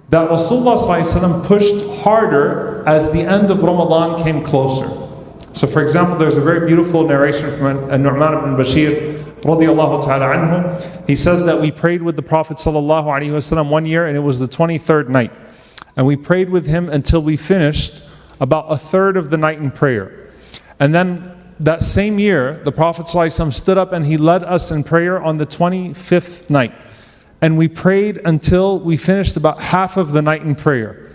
that Rasulullah ﷺ pushed harder as the end of Ramadan came closer. So for example, there's a very beautiful narration from Nu'man ibn Bashir radiyallahu ta'ala anhu. He says that we prayed with the Prophet ﷺ one year, and it was the 23rd night. And we prayed with him until we finished about a third of the night in prayer. And then that same year, the Prophet ﷺ stood up and he led us in prayer on the 25th night. And we prayed until we finished about half of the night in prayer.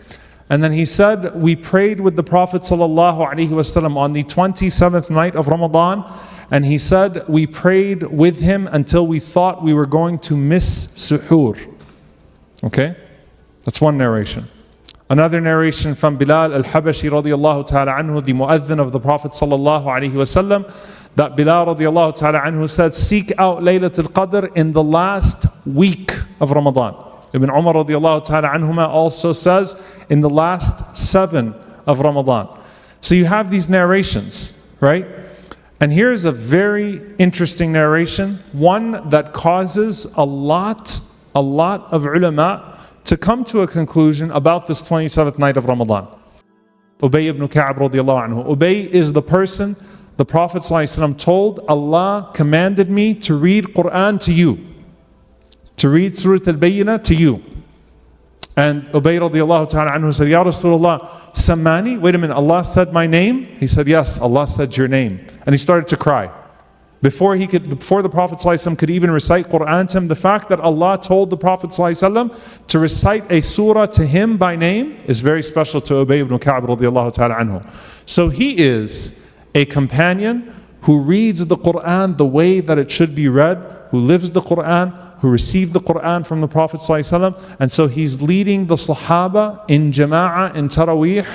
And then he said, we prayed with the Prophet ﷺ on the 27th night of Ramadan. And he said, we prayed with him until we thought we were going to miss suhoor. Okay? That's one narration. Another narration from Bilal al-Habashi radiyallahu ta'ala anhu, the mu'adhin of the Prophet sallallahu alaihi wasallam, that Bilal radiyallahu ta'ala anhu said, seek out Laylatul Qadr in the last week of Ramadan. Ibn Umar radiyallahu ta'ala anhuma also says, in the last 7 of Ramadan. So you have these narrations, right? And here's a very interesting narration, one that causes a lot of ulama to come to a conclusion about this 27th night of Ramadan. Ubay ibn Ka'b radiyallahu anhu. Ubay is the person the Prophet ﷺ told, Allah commanded me to read Quran to you, to read Surah Al-Bayyinah to you. And Ubay radiyallahu ta'ala anhu said, Ya Rasulullah, Sammani? Wait a minute, Allah said my name? He said, yes, Allah said your name. And he started to cry. Before the Prophet ﷺ could even recite Quran to him, the fact that Allah told the Prophet ﷺ to recite a surah to him by name is very special to Ubay ibn Ka'b radiyallahu ta'ala anhu. So he is a companion who reads the Quran the way that it should be read, who lives the Quran, who received the Quran from the Prophet ﷺ, and so he's leading the Sahaba in Jama'ah, in Taraweeh,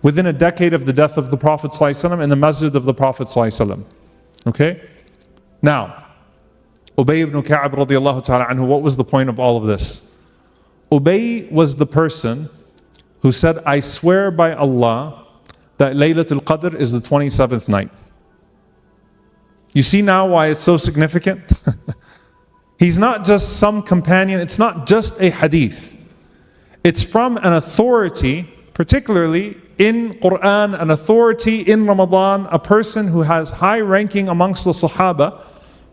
within a decade of the death of the Prophet ﷺ in the masjid of the Prophet ﷺ. Okay? Now, Ubay ibn Ka'b radiyallahu ta'ala anhu, what was the point of all of this? Ubay was the person who said, I swear by Allah that Laylatul Qadr is the 27th night. You see now why it's so significant? He's not just some companion, it's not just a hadith. It's from an authority, particularly in Quran, an authority in Ramadan, a person who has high ranking amongst the Sahaba,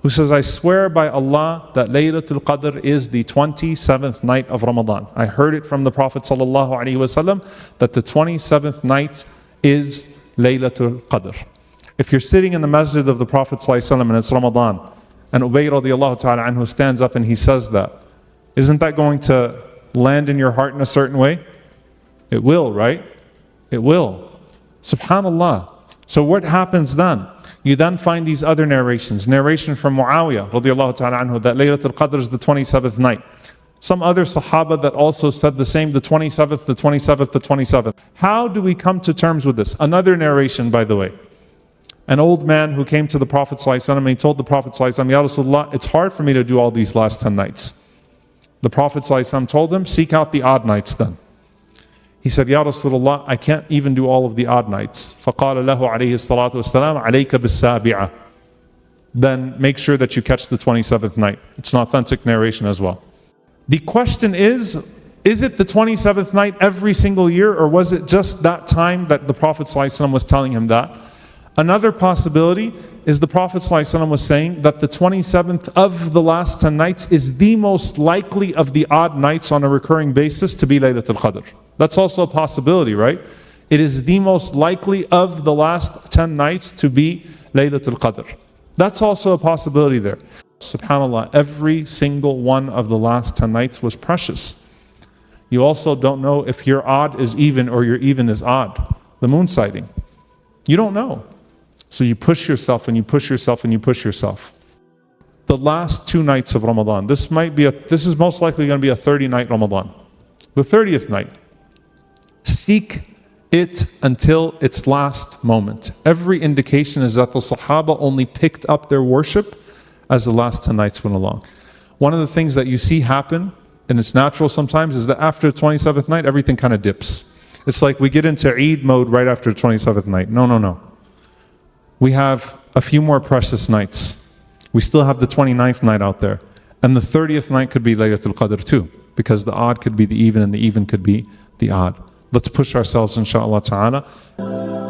who says, I swear by Allah that Laylatul Qadr is the 27th night of Ramadan. I heard it from the Prophet ﷺ that the 27th night is Laylatul Qadr. If you're sitting in the masjid of the Prophet ﷺ and it's Ramadan, and Ubay radiyallahu ta'ala anhu stands up and he says that, isn't that going to land in your heart in a certain way? It will, right? It will. Subhanallah. So what happens then? You then find these other narrations. Narration from Muawiyah radiyallahu ta'ala anhu that Laylatul Qadr is the 27th night. Some other Sahaba that also said the same, the 27th, the 27th, the 27th. How do we come to terms with this? Another narration, by the way. An old man who came to the Prophet ﷺ and he told the Prophet ﷺ, Ya Rasulullah, it's hard for me to do all these last 10 nights. The Prophet ﷺ told him, seek out the odd nights then. He said, Ya Rasulullah, I can't even do all of the odd nights. فَقَالَ لَهُ عَلَيْهِ الصَّلَاةُ وَالسَّلَامُ عَلَيْكَ بِالسَّابِعَةِ. Then make sure that you catch the 27th night. It's an authentic narration as well. The question is it the 27th night every single year, or was it just that time that the Prophet ﷺ was telling him that? Another possibility is the Prophet ﷺ was saying that the 27th of the last 10 nights is the most likely of the odd nights on a recurring basis to be Laylatul Qadr. That's also a possibility, right? It is the most likely of the last 10 nights to be Laylatul Qadr. That's also a possibility there. SubhanAllah, every single one of the last 10 nights was precious. You also don't know if your odd is even or your even is odd. The moon sighting. You don't know. So you push yourself and you push yourself and you push yourself. The last 2 nights of Ramadan. This is most likely going to be a 30-night Ramadan. The 30th night. Seek it until its last moment. Every indication is that the Sahaba only picked up their worship as the last 10 nights went along. One of the things that you see happen, and it's natural sometimes, is that after the 27th night, everything kind of dips. It's like we get into Eid mode right after the 27th night. No. We have a few more precious nights. We still have the 29th night out there. And the 30th night could be Laylatul Qadr too. because the odd could be the even and the even could be the odd. Let's push ourselves, inshaAllah ta'ala.